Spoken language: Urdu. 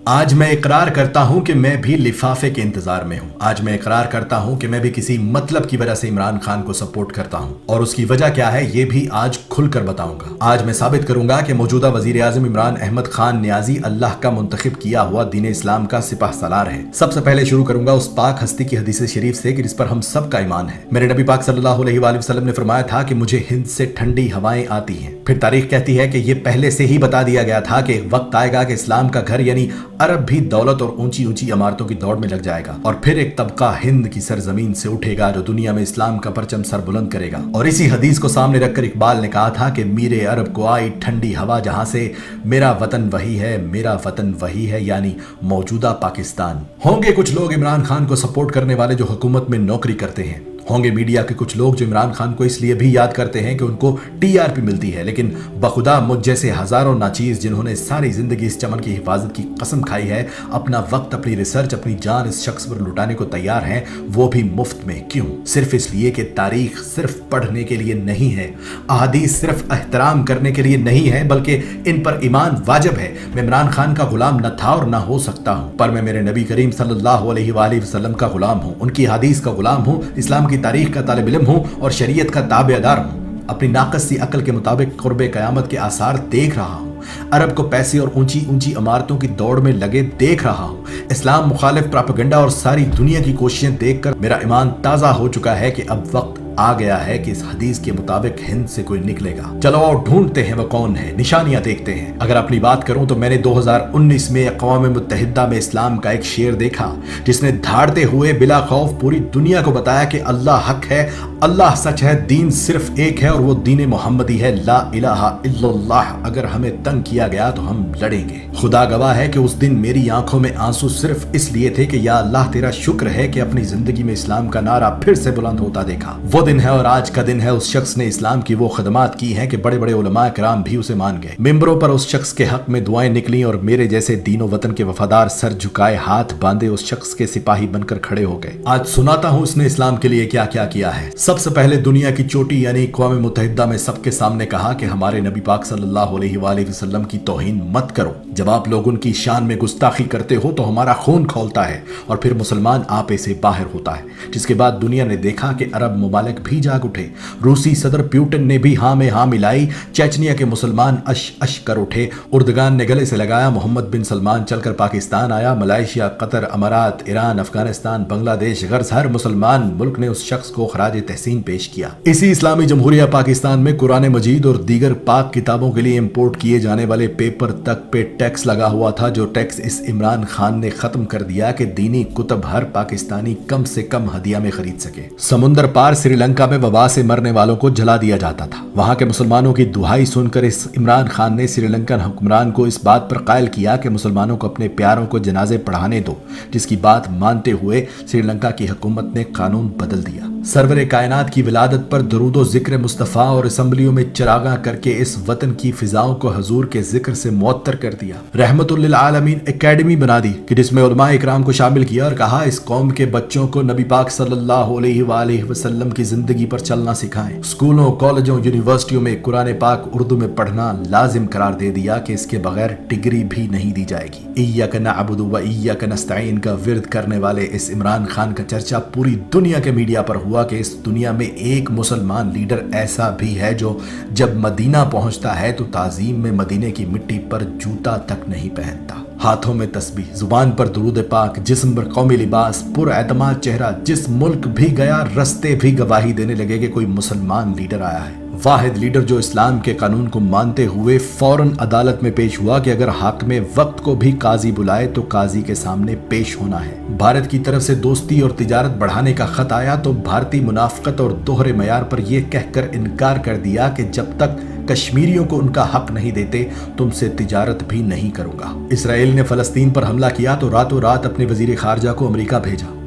آج میں اقرار کرتا ہوں کہ میں بھی لفافے کے انتظار میں ہوں۔ آج میں اقرار کرتا ہوں کہ میں بھی کسی مطلب کی وجہ سے عمران خان کو سپورٹ کرتا ہوں، اور اس کی وجہ کیا ہے یہ بھی آج کھل کر بتاؤں گا۔ آج میں ثابت کروں گا کہ موجودہ وزیر اعظم عمران احمد خان نیازی اللہ کا منتخب کیا ہوا دین اسلام کا سپہ سالار ہے۔ سب سے پہلے شروع کروں گا اس پاک ہستی کی حدیث شریف سے کہ جس پر ہم سب کا ایمان ہے۔ میرے نبی پاک صلی اللہ علیہ وآلہ وسلم نے فرمایا تھا کہ مجھے ہند سے ٹھنڈی ہوائیں آتی ہیں۔ پھر تاریخ کہتی ہے کہ یہ پہلے سے ہی بتا دیا گیا تھا کہ وقت آئے گا کہ اسلام کا گھر یعنی عرب بھی دولت اور اونچی اونچی عمارتوں کی دوڑ میں لگ جائے گا، اور پھر ایک طبقہ ہند کی سرزمین سے اٹھے گا جو دنیا میں اسلام کا پرچم سر بلند کرے گا۔ اور اسی حدیث کو سامنے رکھ کر اقبال نے کہا تھا کہ میرے عرب کو آئی ٹھنڈی ہوا جہاں سے، میرا وطن وہی ہے، میرا وطن وہی ہے، یعنی موجودہ پاکستان۔ ہوں گے کچھ لوگ عمران خان کو سپورٹ کرنے والے جو حکومت میں نوکری کرتے ہیں، ہوں گے میڈیا کے کچھ لوگ جو عمران خان کو اس لیے بھی یاد کرتے ہیں کہ ان کو ٹی آر پی ملتی ہے، لیکن بخدا مجھ جیسے ہزاروں ناچیز جنہوں نے ساری زندگی اس چمن کی حفاظت کی قسم کھائی ہے، اپنا وقت، اپنی ریسرچ، اپنی جان اس شخص پر لٹانے کو تیار ہیں، وہ بھی مفت میں۔ کیوں؟ صرف اس لیے کہ تاریخ صرف پڑھنے کے لیے نہیں ہے، احادیث صرف احترام کرنے کے لیے نہیں ہے، بلکہ ان پر ایمان واجب ہے۔ میں عمران خان کا غلام نہ تھا اور نہ ہو سکتا ہوں، پر میں میرے نبی کریم صلی اللہ علیہ وآلہ وسلم کا غلام ہوں، ان کی حدیث کا غلام ہوں، اسلام کی تاریخ کا طالب علم ہوں اور شریعت کا تابع دار ہوں۔ اپنی ناقص سی عقل کے مطابق قرب قیامت کے آثار دیکھ رہا ہوں، عرب کو پیسے اور اونچی اونچی عمارتوں کی دوڑ میں لگے دیکھ رہا ہوں، اسلام مخالف پراپیگنڈا اور ساری دنیا کی کوششیں دیکھ کر میرا ایمان تازہ ہو چکا ہے کہ اب وقت آ گیا ہے کہ اس حدیث کے مطابق ہند سے کوئی نکلے گا۔ چلو اور ڈھونڈتے ہیں وہ کون ہے، نشانیاں دیکھتے ہیں۔ اگر اپنی بات کروں تو میں نے 2019 میں اقوام متحدہ میں اسلام کا ایک شعر دیکھا جس نے دھاڑتے ہوئے بلا خوف پوری دنیا کو بتایا کہ اللہ حق ہے، اللہ سچ ہے، دین صرف ایک ہے اور وہ دین محمدی ہے، لا الہ الا اللہ۔ اگر ہمیں تنگ کیا گیا تو ہم لڑیں گے۔ خدا گواہ ہے کہ اس دن میری آنکھوں میں آنسو صرف اس لیے تھے کہ یا اللہ تیرا شکر ہے کہ اپنی زندگی میں اسلام کا نعرہ پھر سے بلند ہوتا دیکھا۔ وہ دن ہے اور آج کا دن ہے اس شخص نے اسلام کی وہ خدمات کی ہیں کہ بڑے بڑے علماء کرام بھی اسے مان گئے۔ ممبروں پر اس شخص کے حق میں دعائیں نکلیں اور میرے جیسے دین و وطن کے وفادار سر جھکائے ہاتھ باندھے اس شخص کے سپاہی بن کر کھڑے ہو گئے۔ آج سناتا ہوں اس نے اسلام کے لیے کیا کیا کیا ہے۔ سب سے پہلے دنیا کی چوٹی یعنی اقوام متحدہ میں سب کے سامنے کہا کہ ہمارے نبی پاک صلی اللہ علیہ وآلہ وسلم کی توہین مت کرو۔ جب آپ لوگ ان کی شان میں گستاخی کرتے ہو تو ہمارا خون کھولتا ہے اور پھر مسلمان آپے سے باہر ہوتا ہے۔ جس کے بعد دنیا نے دیکھا کہ عرب ممالک بھی جاگ اٹھے، روسی صدر پیوٹن نے بھی ہاں میں ہاں ملائی، چیچنیا کے مسلمان اش اش کر اٹھے، اردگان نے گلے سے لگایا، محمد بن سلمان چل کر پاکستان آیا، ملائیشیا، قطر، امارات، ایران، افغانستان، بنگلہ دیش، غرض ہر مسلمان ملک نے اس شخص کو خراج تحسین پیش کیا۔ اسی اسلامی جمہوریہ پاکستان میں قرآن مجید اور دیگر پاک کتابوں کے لیے امپورٹ کیے جانے والے پیپر تک پہ ٹیکس لگا ہوا تھا، جو ٹیکس اس عمران خان نے ختم کر دیا کہ دینی کتب ہر پاکستانی کم سے کم ہدیہ میں خرید سکے۔ سمندر پار سری لنکا میں وبا سے مرنے والوں کو جلا دیا جاتا تھا۔ وہاں کے مسلمانوں کی دہائی سن کر اس عمران خان نے سری لنکن حکمران کو اس بات پر قائل کیا کہ مسلمانوں کو اپنے پیاروں کو جنازے پڑھانے دو، جس کی بات مانتے ہوئے سری لنکا کی حکومت نے قانون بدل دیا۔ سرور کائنات کی ولادت پر درود و ذکر مصطفیٰ اور اسمبلیوں میں چراغاں کر کے اس وطن کی فضاؤں کو حضور کے ذکر سے معطر کر دیا۔ رحمت للعالمین اکیڈمی بنا دی کہ جس میں علماء اکرام کو شامل کیا اور کہا اس قوم کے بچوں کو نبی پاک صلی اللہ علیہ وآلہ وسلم کی زندگی پر چلنا سکھائیں۔ اسکولوں، کالجوں، یونیورسٹیوں میں قرآن پاک اردو میں پڑھنا لازم قرار دے دیا کہ اس کے بغیر ڈگری بھی نہیں دی جائے گی۔ ایاک نعبد و ایاک نستعین کا ورد کرنے والے اس عمران خان کا چرچا پوری دنیا کے میڈیا پر ہوا کہ اس دنیا میں ایک مسلمان لیڈر ایسا بھی ہے جو جب مدینہ پہنچتا ہے تو تعظیم میں مدینے کی مٹی پر جوتا تک نہیں پہنتا۔ ہاتھوں میں تسبیح، زبان پر درود پاک، جسم پر قومی لباس، پر اعتماد چہرہ، جس ملک بھی گیا رستے بھی گواہی دینے لگے کہ کوئی مسلمان لیڈر آیا ہے۔ واحد لیڈر جو اسلام کے قانون کو مانتے ہوئے فوراً عدالت میں پیش ہوا کہ اگر حاکم وقت کو بھی قاضی بلائے تو قاضی کے سامنے پیش ہونا ہے۔ بھارت کی طرف سے دوستی اور تجارت بڑھانے کا خط آیا تو بھارتی منافقت اور دوہرے معیار پر یہ کہہ کر انکار کر دیا کہ جب تک کشمیریوں کو ان کا حق نہیں دیتے تم سے تجارت بھی نہیں کروں گا۔ اسرائیل نے فلسطین پر حملہ کیا تو راتوں رات اپنے وزیر خارجہ کو امریکہ بھیجا۔